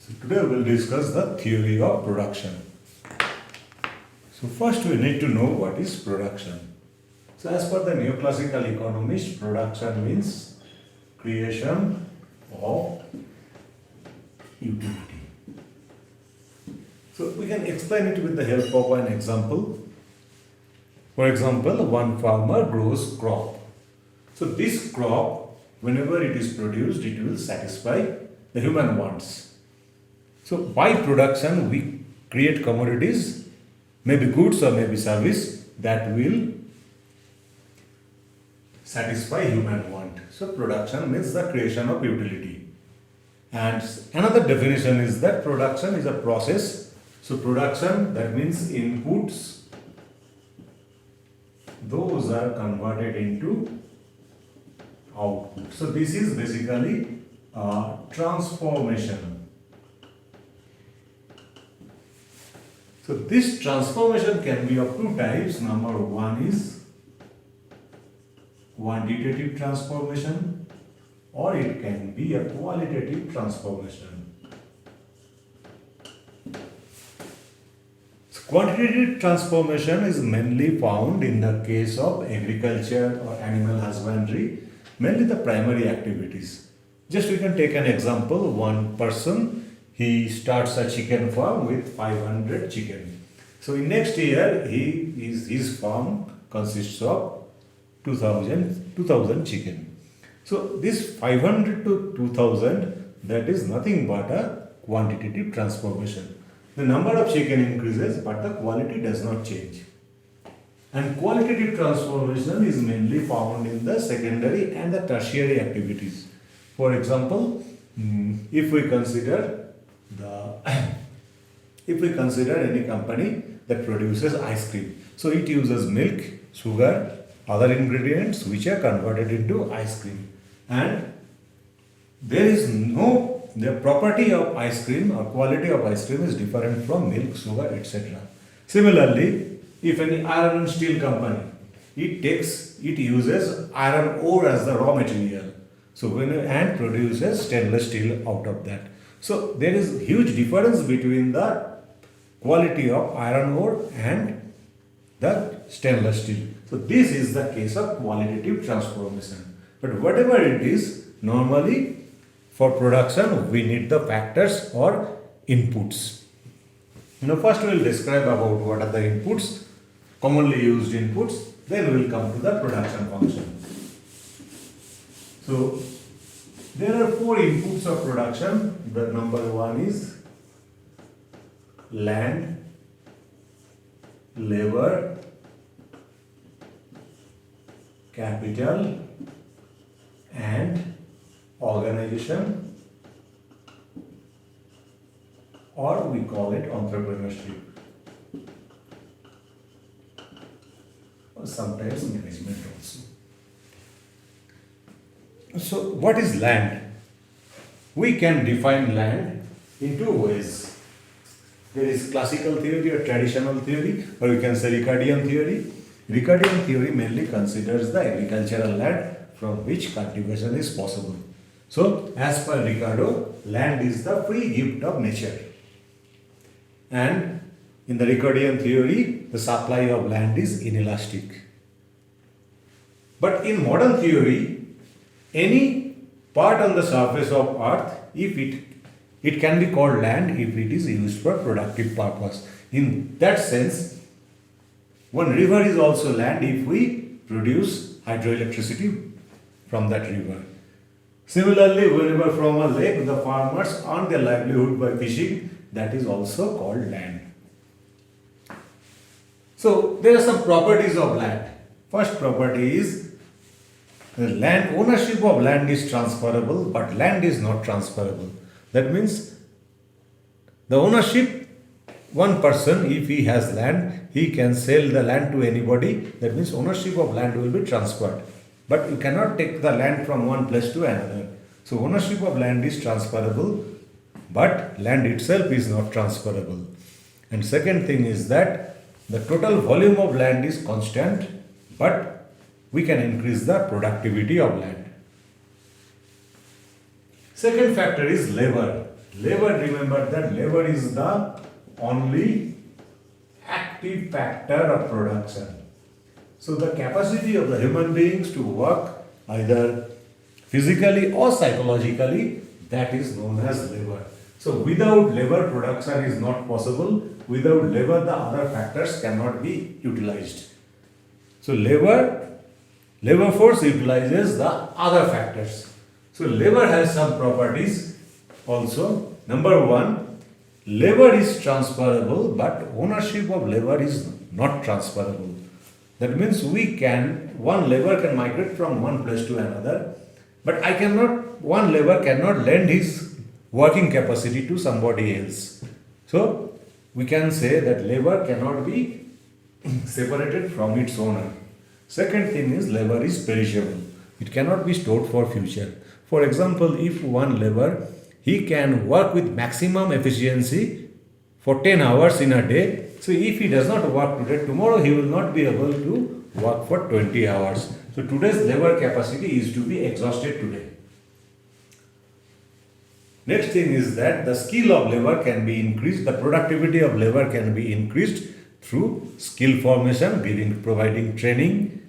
So today we will discuss the theory of production. So first we need to know what is production. So as per the neoclassical economist, production means creation of utility. So we can explain it with the help of an example. For example, one farmer grows crop. So this crop, whenever it is produced, it will satisfy the human wants. So by production, we create commodities, maybe goods or maybe service that will satisfy human want. So production means the creation of utility. And another definition is that production is a process. So production, that means inputs, those are converted into output. So this is basically transformation. So this transformation can be of two types. Number one is quantitative transformation, or it can be a qualitative transformation. So quantitative transformation is mainly found in the case of agriculture or animal husbandry, mainly the primary activities. Just we can take an example. One person, he starts a chicken farm with 500 chicken. So in next year, his farm consists of 2000 chicken. So this 500 to 2000, that is nothing but a quantitative transformation. The number of chicken increases, but the quality does not change. And qualitative transformation is mainly found in the secondary and the tertiary activities. For example, if we consider any company that produces ice cream, so it uses milk, sugar, other ingredients which are converted into ice cream, and the property of ice cream or quality of ice cream is different from milk, sugar, etc. Similarly, if any iron and steel company, it uses iron ore as the raw material, and produces stainless steel out of that. So there is huge difference between the quality of iron ore and the stainless steel. So this is the case of qualitative transformation. But whatever it is, normally for production we need the factors or inputs. First we will describe about what are the inputs, commonly used inputs, then we will come to the production function. So there are four inputs of production. The number one is land, labor, capital, and organization, or we call it entrepreneurship, or sometimes management also. So what is land? We can define land in two ways. There is classical theory or traditional theory, or we can say Ricardian theory. Ricardian theory mainly considers the agricultural land from which cultivation is possible. So as per Ricardo, land is the free gift of nature. And in the Ricardian theory, the supply of land is inelastic. But in modern theory, any part on the surface of earth, if it can be called land if it is used for productive purpose. In that sense, one river is also land if we produce hydroelectricity from that river. Similarly, whenever from a lake the farmers earn their livelihood by fishing, that is also called land. So there are some properties of land. First property is the land ownership of land is transferable, but land is not transferable. That means the ownership, one person, if he has land, he can sell the land to anybody. That means ownership of land will be transferred. But you cannot take the land from one place to another. So ownership of land is transferable, but land itself is not transferable. And second thing is that the total volume of land is constant, but we can increase the productivity of land. Second factor is labor. Labor, remember that labor is the only active factor of production. So the capacity of the human beings to work either physically or psychologically, that is known as labor. So without labor, production is not possible. Without labor, the other factors cannot be utilized. So labor force utilizes the other factors. So labor has some properties also. Number one, labor is transferable, but ownership of labor is not transferable. That means one labor can migrate from one place to another, but one labor cannot lend his working capacity to somebody else. So we can say that labor cannot be separated from its owner. Second thing is labor is perishable. It cannot be stored for future. For example, if one labor, he can work with maximum efficiency for 10 hours in a day. So if he does not work today, tomorrow he will not be able to work for 20 hours. So today's labor capacity is to be exhausted today. Next thing is that the skill of labor can be increased, the productivity of labor can be increased through skill formation, providing training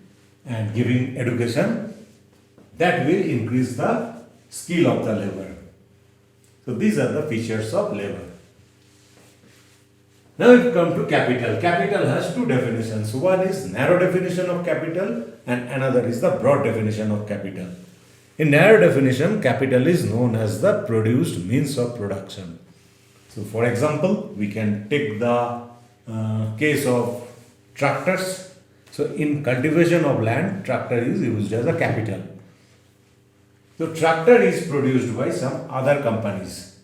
and giving education. That will increase the skill of the labor. So these are the features of labor. Now we come to capital. Capital has two definitions. One is narrow definition of capital and another is the broad definition of capital. In narrow definition, capital is known as the produced means of production. So for example, we can take the case of tractors. So in cultivation of land, tractor is used as a capital. So tractor is produced by some other companies.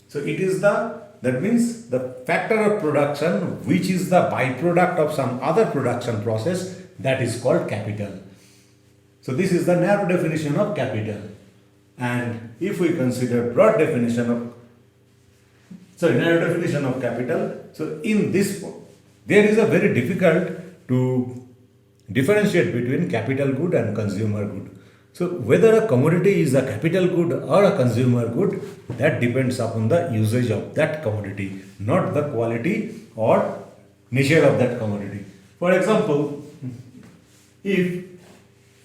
So that means the factor of production which is the byproduct of some other production process, that is called capital. So this is the narrow definition of capital. And if we consider narrow definition of capital, so in this, there is a very difficult to differentiate between capital good and consumer good. So whether a commodity is a capital good or a consumer good, that depends upon the usage of that commodity, not the quality or nature of that commodity. For example, if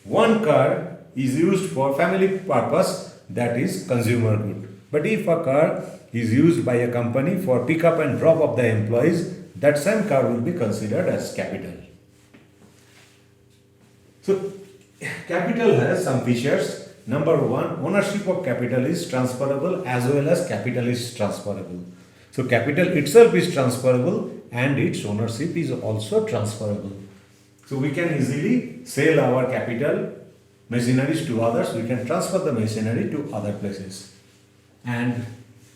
one car is used for family purpose, that is consumer good. But if a car is used by a company for pick up and drop of the employees, that same car will be considered as capital. So capital has some features. Number one, ownership of capital is transferable as well as capital is transferable. So capital itself is transferable and its ownership is also transferable. So we can easily sell our capital machineries to others. We can transfer the machinery to other places. And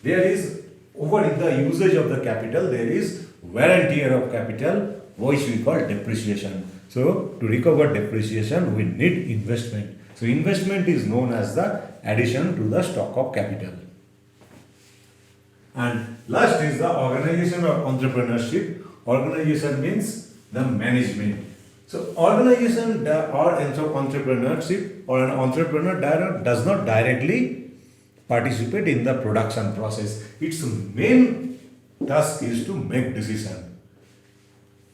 there is, over in the usage of the capital, there is wear and tear of capital, which we call depreciation. So to recover depreciation, we need investment. So investment is known as the addition to the stock of capital. And last is the organization or entrepreneurship. Organization means the management. So organization or entrepreneurship or an entrepreneur does not directly participate in the production process. Its main task is to make decision.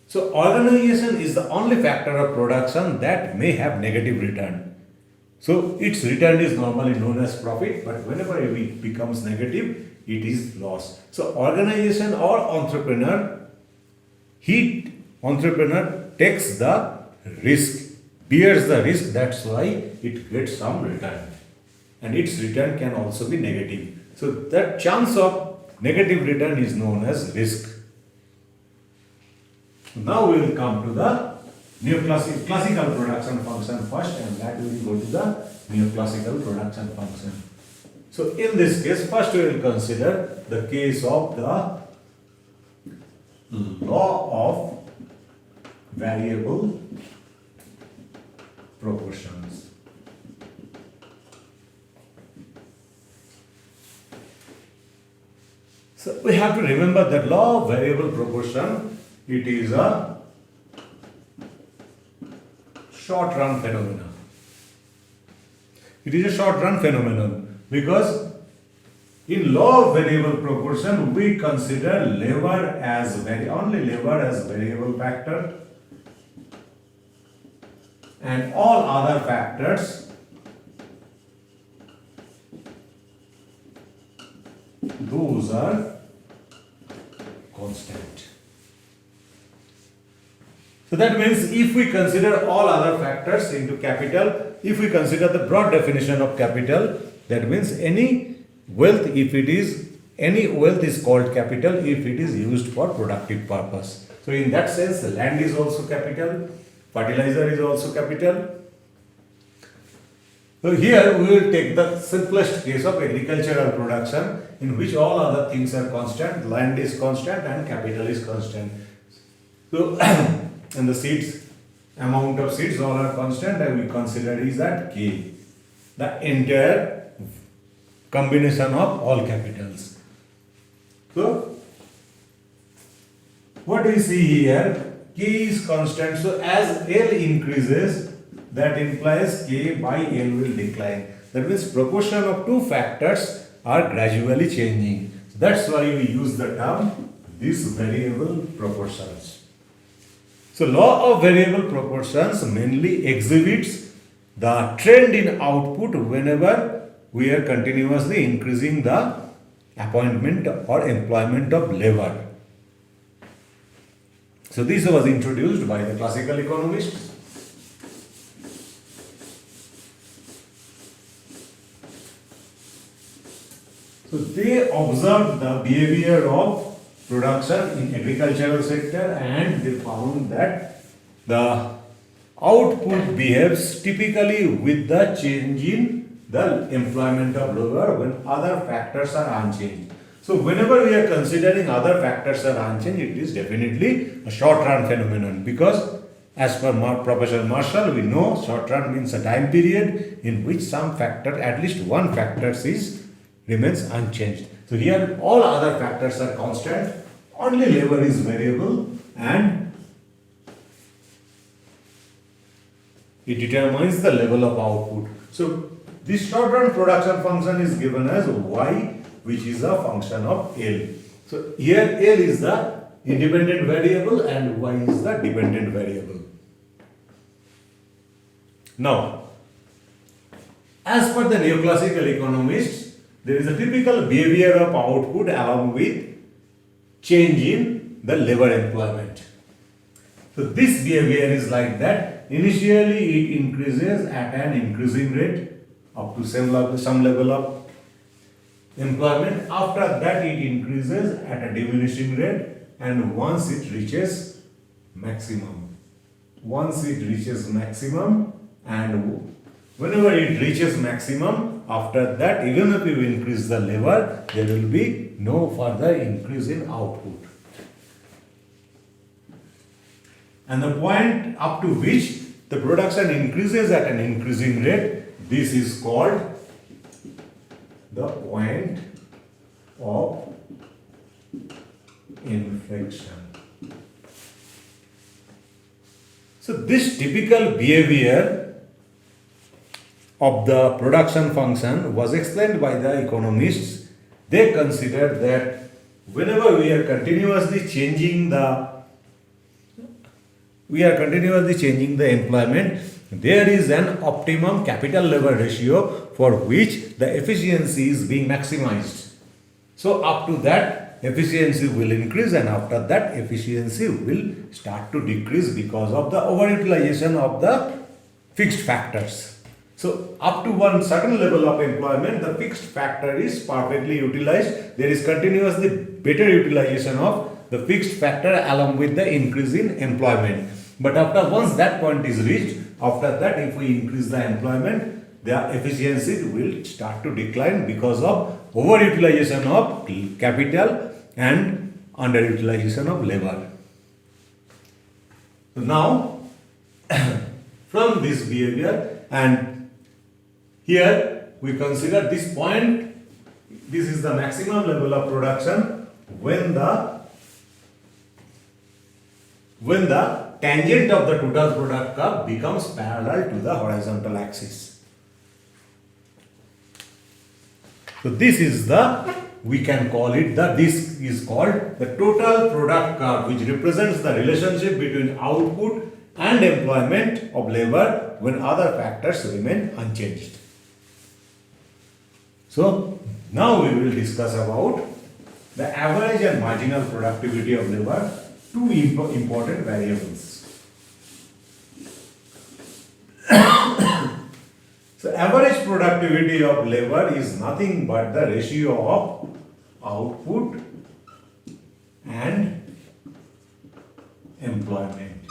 So organization is the only factor of production that may have negative return. So its return is normally known as profit, but whenever it becomes negative, it is loss. So organization or entrepreneur takes the risk, bears the risk, that's why it gets some return. And its return can also be negative. So that chance of negative return is known as risk. Now we will come to the classical production function first, and that we will go to the neoclassical production function. So in this case, first we will consider the case of the law of variable proportions. So we have to remember that law of variable proportion, it is a short run phenomenon. It is a short run phenomenon because In law of variable proportion, we consider labor as only labor as variable factor, and all other factors those are constant. So that means if we consider all other factors into capital, if we consider the broad definition of capital, that means any wealth is called capital if it is used for productive purpose. So in that sense, land is also capital, fertilizer is also capital. So here we will take the simplest case of agricultural production in which all other things are constant, land is constant and capital is constant. So and the seeds, amount of seeds all are constant, and we consider is that K, the entire combination of all capitals. So what we see here, K is constant, so as L increases, that implies K by L will decline. That means proportion of two factors are gradually changing. That's why we use the term these variable proportions. So law of variable proportions mainly exhibits the trend in output whenever we are continuously increasing the appointment or employment of labor. So this was introduced by the classical economists. So they observed the behavior of production in agricultural sector and they found that the output behaves typically with the change in the employment of labor when other factors are unchanged. So whenever we are considering other factors are unchanged, it is definitely a short-run phenomenon, because as per Professor Marshall, we know short-run means a time period in which some factor, at least one factor remains unchanged. So here all other factors are constant, only labor is variable and it determines the level of output. So this short-run production function is given as y, which is a function of L. So here L is the independent variable and y is the dependent variable. Now, as per the neoclassical economists, there is a typical behavior of output along with change in the labor employment. So this behavior is like that. Initially it increases at an increasing rate up to some level of employment. After that it increases at a diminishing rate, and once it reaches maximum. And whenever it reaches maximum, after that, even if you increase the labor, there will be no further increase in output. And the point up to which the production increases at an increasing rate, this is called the point of inflection. So this typical behavior of the production function was explained by the economists. They considered that whenever we are continuously changing the employment, there is an optimum capital labor ratio for which the efficiency is being maximized. So up to that, efficiency will increase, and after that efficiency will start to decrease because of the overutilization of the fixed factors. So up to one certain level of employment, the fixed factor is perfectly utilized. There is continuously better utilization of the fixed factor along with the increase in employment. But once that point is reached, after that if we increase the employment, the efficiency will start to decline because of overutilization of capital and underutilization of labor. So now from this behavior, and here we consider this point, this is the maximum level of production when the tangent of the total product curve becomes parallel to the horizontal axis. So this is the, we can call it this is called the total product curve, which represents the relationship between output and employment of labor when other factors remain unchanged. So now we will discuss about the average and marginal productivity of labor, two important variables. So average productivity of labor is nothing but the ratio of output and employment.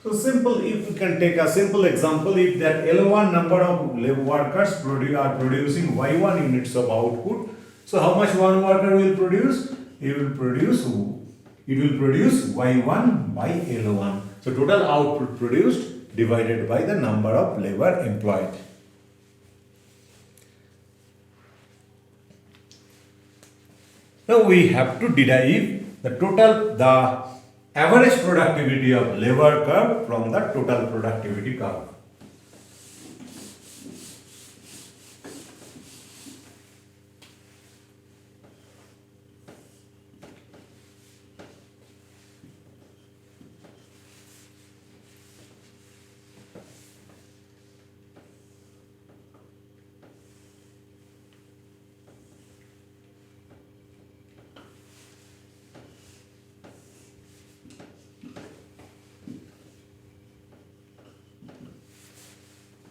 So simple, if we can take a simple example, if that L1 number of workers are producing Y1 units of output, so how much one worker will produce? It will produce Y1 by L1. So total output produced divided by the number of labor employed. Now we have to derive the average productivity of labor curve from the total productivity curve.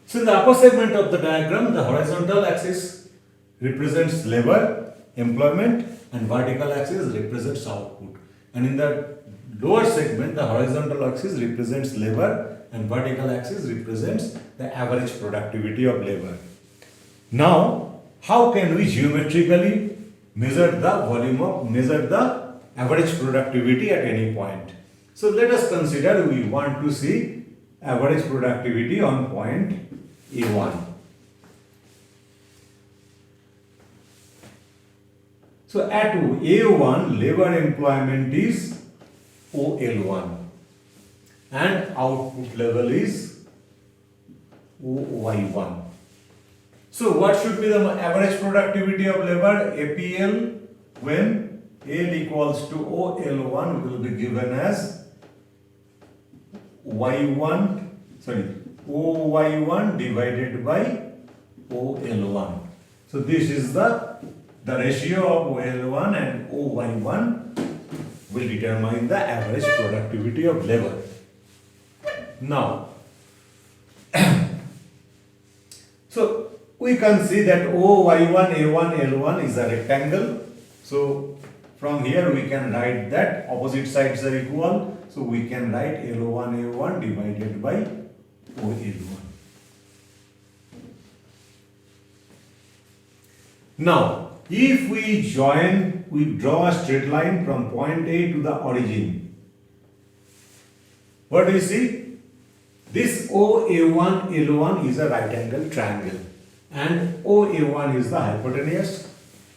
So in the upper segment of the diagram, the horizontal axis represents labor, employment, and vertical axis represents output. And in the lower segment, the horizontal axis represents labor and vertical axis represents the average productivity of labor. Now, how can we geometrically measure the average productivity at any point? So let us consider we want to see average productivity on point A1. So at A1, labor employment is OL1 and output level is OY1. So what should be the average productivity of labor? APL when L equals to OL1 will be given as OY1 divided by OL1. So this is the ratio of OL1 and OY1 will determine the average productivity of labor. Now, so we can see that OY1, A1, L1 is a rectangle. So from here we can write that opposite sides are equal. So we can write L1, A1 divided by OL1. Now, if we draw a straight line from point A to the origin. What do you see? This OA1, L1 is a right angle triangle and OA1 is the hypotenuse.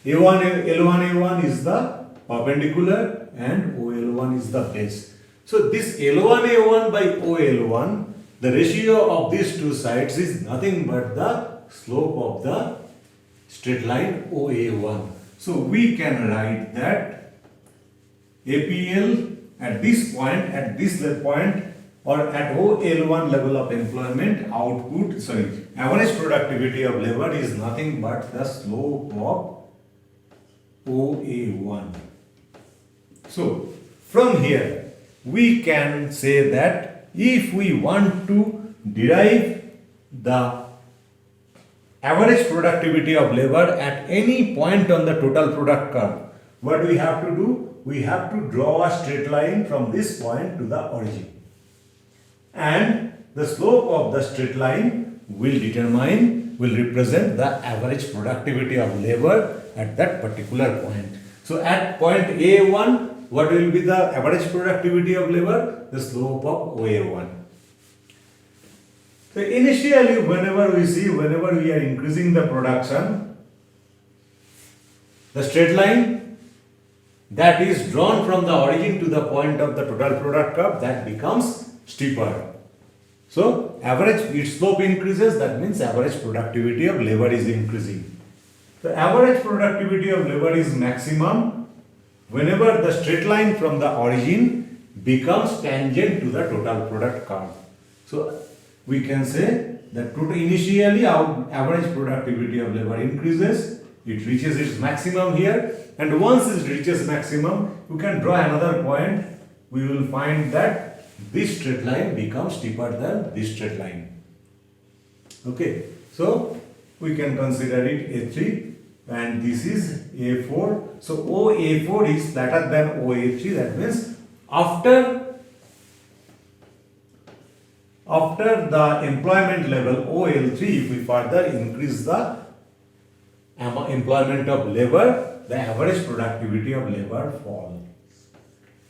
L1, A1 is the perpendicular and OL1 is the base. So this L1, A1 by OL1, the ratio of these two sides is nothing but the slope of the straight line OA1. So we can write that APL at this point or at OL1 level of employment average productivity of labor is nothing but the slope of OA1. So from here we can say that if we want to derive the average productivity of labor at any point on the total product curve, what do we have to do? We have to draw a straight line from this point to the origin. And the slope of the straight line will represent the average productivity of labor at that particular point. So at point A1, what will be the average productivity of labor? The slope of OA1. So initially, whenever we are increasing the production, the straight line that is drawn from the origin to the point of the total product curve, that becomes steeper. So its slope increases, that means average productivity of labor is increasing. The average productivity of labor is maximum whenever the straight line from the origin becomes tangent to the total product curve. So we can say that initially our average productivity of labor increases, it reaches its maximum here, and once it reaches maximum, you can draw another point. We will find that this straight line becomes steeper than this straight line. Okay, so we can consider it A3 and this is A4. So OA4 is flatter than OA3. That means after the employment level OL3, if we further increase the employment of labor, the average productivity of labor falls.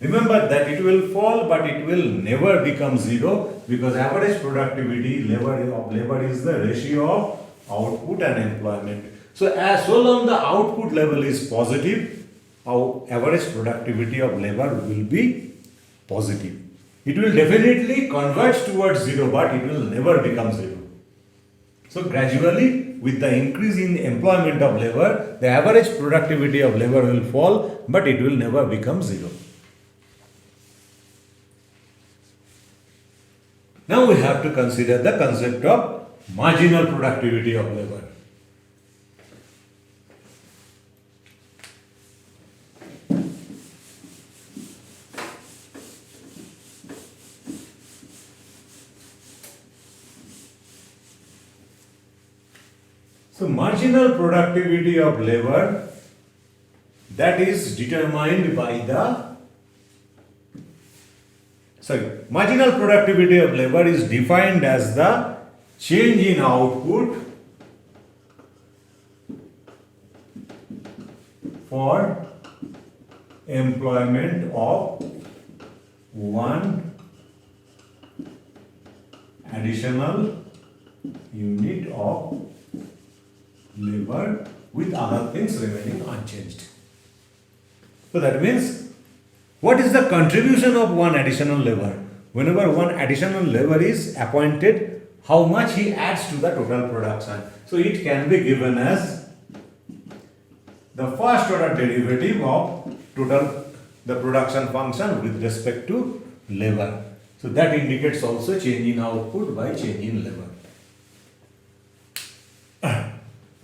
Remember that it will fall, but it will never become zero, because average productivity of labor is the ratio of output and employment. So as so long the output level is positive, our average productivity of labor will be positive. It will definitely converge towards zero, but it will never become zero. So gradually, with the increase in employment of labor, the average productivity of labor will fall, but it will never become zero. Now we have to consider the concept of marginal productivity of labor. So marginal productivity of labor, that is determined by marginal productivity of labor is defined as the change in output for employment of one additional unit of labor with other things remaining unchanged. So that means, what is the contribution of one additional labor? Whenever one additional labor is appointed, how much he adds to the total production. So it can be given as the first order derivative of the production function with respect to labor. So that indicates also change in output by change in labor.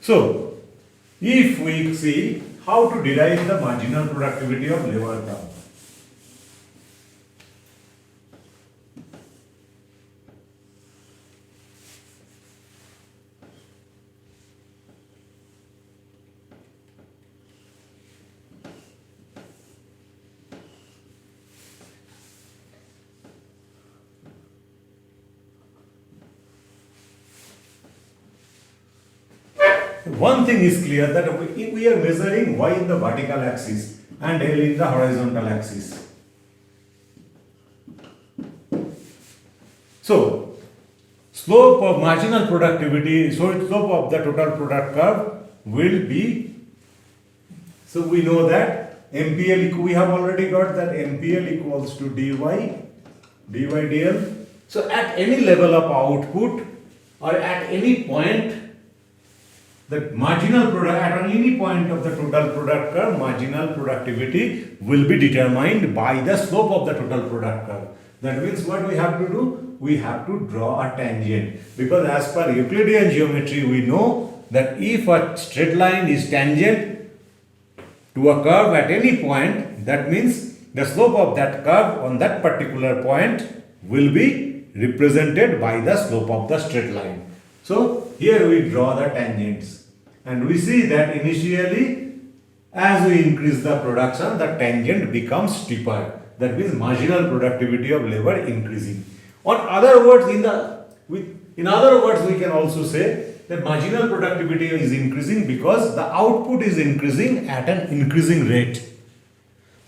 So, if we see how to derive the marginal productivity of labor curve. One thing is clear, that we are measuring y in the vertical axis and L in the horizontal axis. So, slope of marginal productivity, slope of the total product curve will be, so we know that MPL, we have already got that MPL equals to dy dl. So at any level of output or at any point, the marginal product, at any point of the total product curve, marginal productivity will be determined by the slope of the total product curve. That means what we have to do? We have to draw a tangent, because as per Euclidean geometry we know that if a straight line is tangent to a curve at any point, that means the slope of that curve on that particular point will be represented by the slope of the straight line. So here we draw the tangents. And we see that initially, as we increase the production, the tangent becomes steeper. That means marginal productivity of labor increasing. In other words, we can also say that marginal productivity is increasing because the output is increasing at an increasing rate.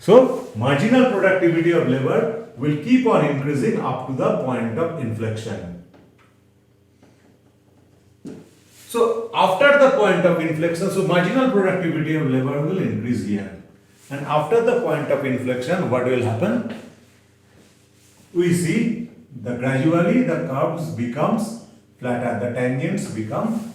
So, marginal productivity of labor will keep on increasing up to the point of inflection. So after the point of inflection, so marginal productivity of labor will increase here. And after the point of inflection, what will happen? We see that gradually the curves becomes flatter, the tangents become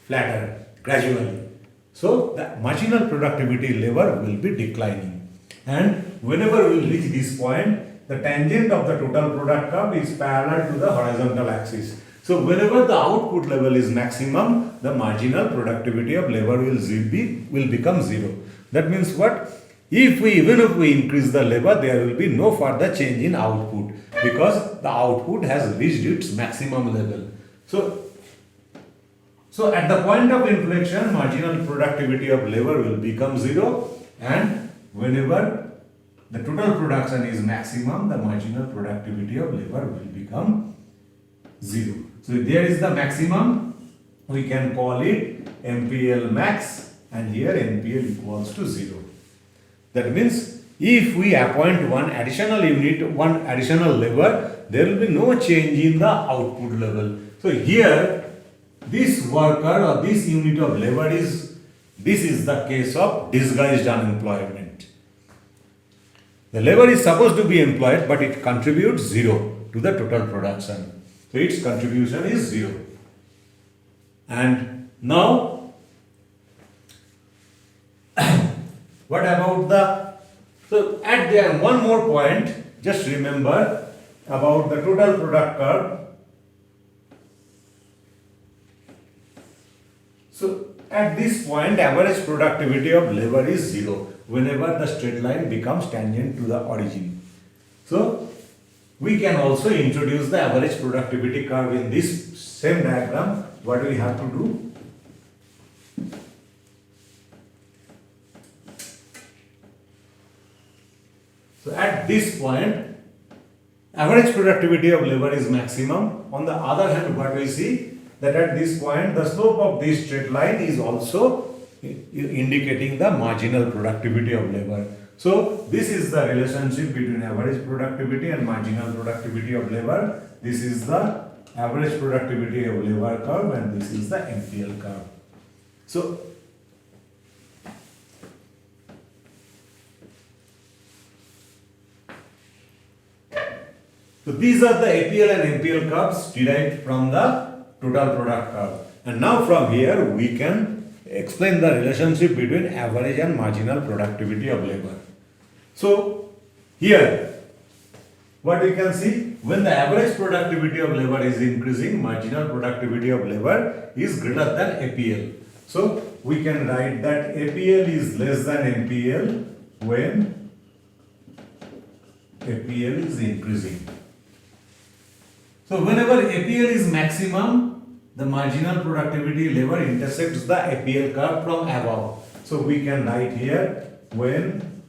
flatter gradually. So the marginal productivity lever will be declining. And whenever we reach this point, the tangent of the total product curve is parallel to the horizontal axis. So whenever the output level is maximum, the marginal productivity of lever will become zero. That means what? Even if we increase the lever, there will be no further change in output because the output has reached its maximum level. So at the point of inflection, marginal productivity of lever will become zero, and whenever the total production is maximum, the marginal productivity of lever will become zero. So there is the maximum, we can call it MPL max, and here MPL equals to 0. That means if we appoint one additional unit, one additional lever, there will be no change in the output level. So here this worker or this unit of lever is the case of disguised unemployment. The lever is supposed to be employed, but it contributes 0 to the total production. So its contribution is 0. And now, what about so at there one more point, just remember about the total product curve. So at this point, average productivity of lever is 0 whenever the straight line becomes tangent to the origin. So we can also introduce the average productivity curve in this same diagram. What we have to do? So at this point, average productivity of lever is maximum. On the other hand, what we see that at this point, the slope of this straight line is also indicating the marginal productivity of lever. So this is the relationship between average productivity and marginal productivity of lever. This is the average productivity of lever curve, and this is the MPL curve. So these are the APL and MPL curves derived from the total product curve. And now from here we can explain the relationship between average and marginal productivity of labor. So here what we can see, when the average productivity of labor is increasing, marginal productivity of labor is greater than APL. So we can write that APL is less than MPL when APL is increasing. So whenever APL is maximum, the marginal productivity lever intersects the APL curve from above. So we can write here when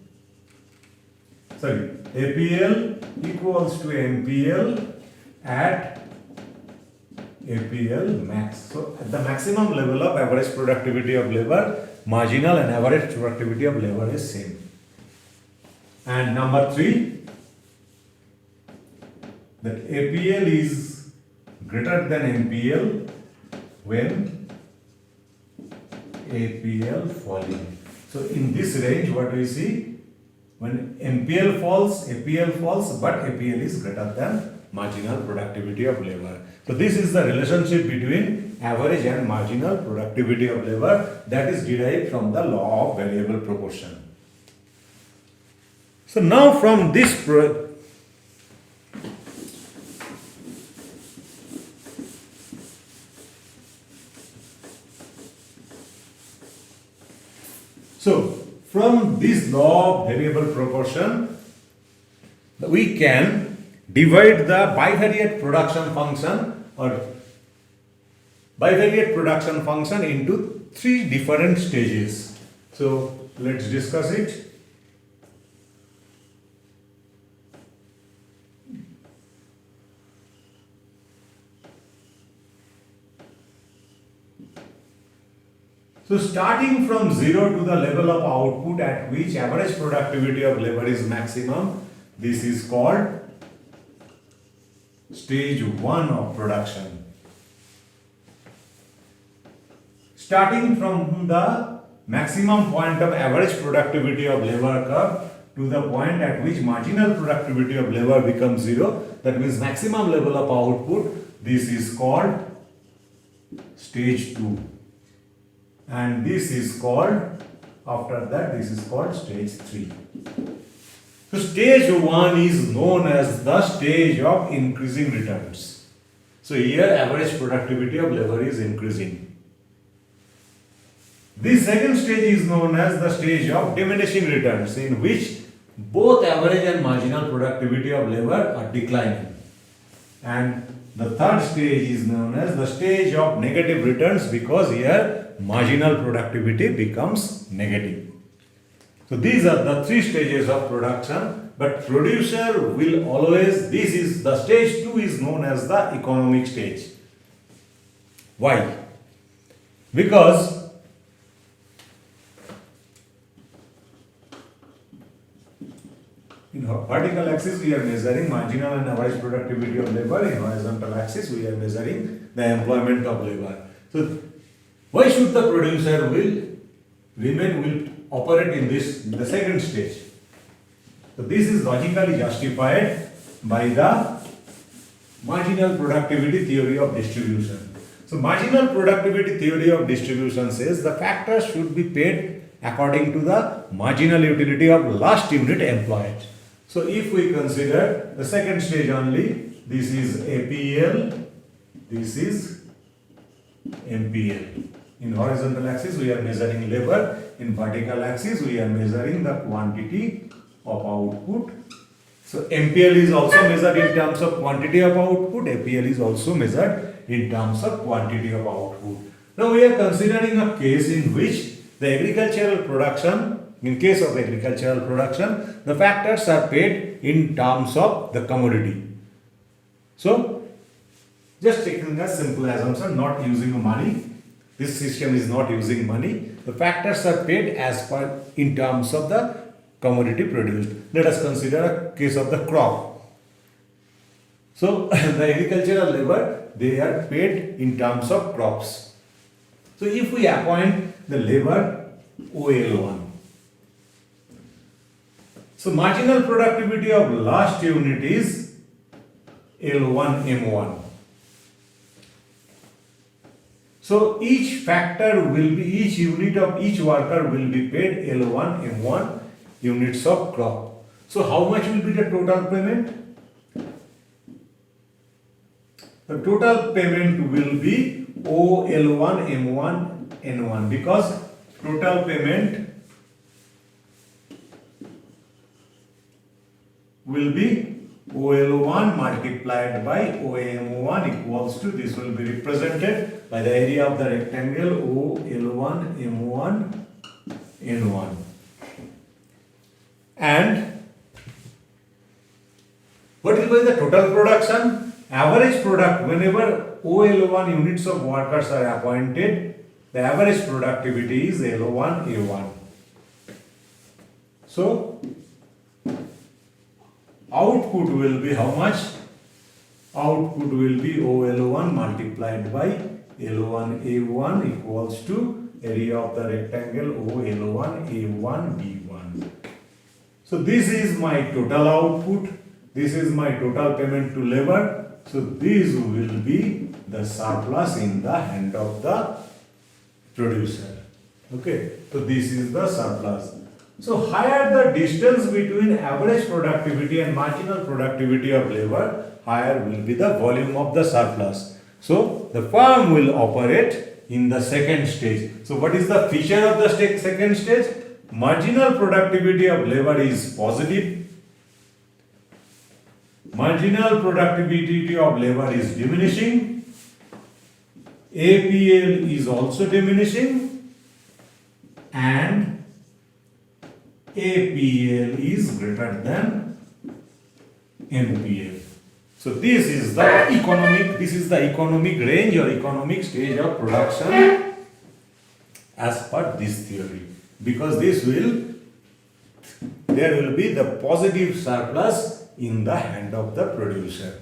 APL equals to MPL at APL max. So at the maximum level of average productivity of labor, marginal and average productivity of labor is same. And number 3, that APL is greater than MPL when APL falling. So in this range, what we see, when MPL falls, APL falls, but APL is greater than marginal productivity of labor. So this is the relationship between average and marginal productivity of labor that is derived from the law of variable proportion. So now from this from this law of variable proportion, we can divide the bivariate production function into 3 different stages. So let's discuss it. So starting from 0 to the level of output at which average productivity of labor is maximum, this is called stage 1 of production. Starting from the maximum point of average productivity of labor curve to the point at which marginal productivity of labor becomes 0, that means maximum level of output, this is called stage 2. and this is called, after that this is called stage 3. So stage 1 is known as the stage of increasing returns. So here average productivity of labor is increasing. This second stage is known as the stage of diminishing returns, in which both average and marginal productivity of labor are declining. And the third stage is known as the stage of negative returns, because here marginal productivity becomes negative. So these are the 3 stages of production, but producer will always, this is the stage 2 is known as the economic stage. Why? Because in vertical axis we are measuring marginal and average productivity of labor, in horizontal axis we are measuring the employment of labor. So why should the producer will operate in the second stage? So this is logically justified by the marginal productivity theory of distribution. So marginal productivity theory of distribution says the factors should be paid according to the marginal utility of last unit employed. So if we consider the second stage only, this is APL, this is MPL. In horizontal axis we are measuring labor, in vertical axis we are measuring the quantity of output. So MPL is also measured in terms of quantity of output, APL is also measured in terms of quantity of output. Now we are considering a case in which the agricultural production, in case of agricultural production, the factors are paid in terms of the commodity. So just taking a simple assumption, not using money, this system is not using money, the factors are paid as per in terms of the commodity produced. Let us consider a case of the crop. So the agricultural labor, they are paid in terms of crops. So if we appoint the labor OL1, so marginal productivity of last unit is L1 M1. So each factor will be, each unit of each worker will be paid L1 M1 units of crop. So how much will be the total payment? The total payment will be OL1 M1 N1, because total payment will be OL1 multiplied by OM1 equals to, this will be represented by the area of the rectangle OL1 M1 N1. And what will be the total production? Average product, whenever OL1 units of workers are appointed, the average productivity is L1 A1. So output will be how much? Output will be OL1 multiplied by L1 A1 equals to area of the rectangle OL1 A1 B1. So this is my total output, this is my total payment to labor. So this will be the surplus in the hand of the producer. Okay, so this is the surplus. So higher the distance between average productivity and marginal productivity of labor, higher will be the volume of the surplus. So the firm will operate in the second stage. So what is the feature of the second stage? Marginal productivity of labor is positive. Marginal productivity of labor is diminishing. APL is also diminishing. And APL is greater than MPL. So this is the economic range or economic stage of production as per this theory. Because there will be the positive surplus in the hand of the producer.